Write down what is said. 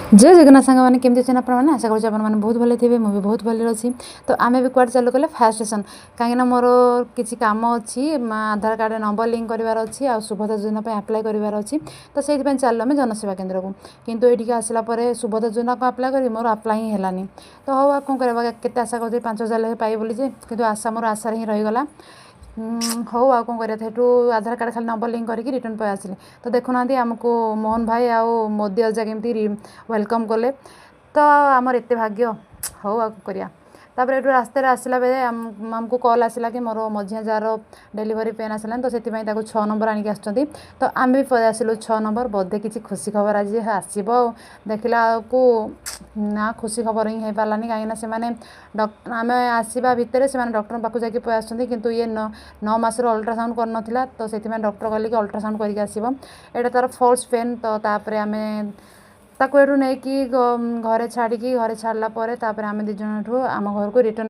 जय जगन्नाथ सांग मैंने केमती अच्छे आपने आशा करुँच आपने बहुत भले थे मुझे बहुत भले अच्छी तो आम भी कुआडे चालू कले फास्ट स्टेशन कहीं मोर किसी काम अच्छी आधार कार्ड नंबर लिंक करार अच्छी आ सुभद्रा योजना आप्लाय करार अच्छी तो से चलू आम जनसेवा केन्द्र को किंतु ये आसला सुभद्रा योजना को आप्लाय कर मोर आप्लाय ही है तो हाँ आ कौन करवा केते आशा कर 5,000 पाई बोली कि आशा मोर आशार ही रहीगला हौ आ कौन करा सेठू आधार कार्ड खाली नंबर लिंक करके रिटर्न पे आसिले तो देखुना आमको मोहन भाई आउ मोदी अजा केमती वेलकम कले तो आमर एत भाग्य हौ आ करिया तापर ये रास्ते आसला बेले आमको कॉल आसला कि मोर मझिया जार डेलीवरी पेन आसला तो से 6 नंबर आणिक आस तो आम भी आसिलु 6 नंबर बोधे किसी खुशी खबर आज आसब देखला को ना खुशी खबर ही हो पारानी कहीं से डॉक्टर आम आसवा भितर से डॉक्टर पाक जाकि पै आस कितु ये 9 मासर अल्ट्रासाउंड करना तो से डॉक्टर कहले कि अल्ट्रासाउंड करके आसब एटा तार फॉल्स पेन तो तापर आम ताको एठू नहीं कि घरे छाड़ी घरे छाड़ला आम 2 जन आम घर को रिटर्न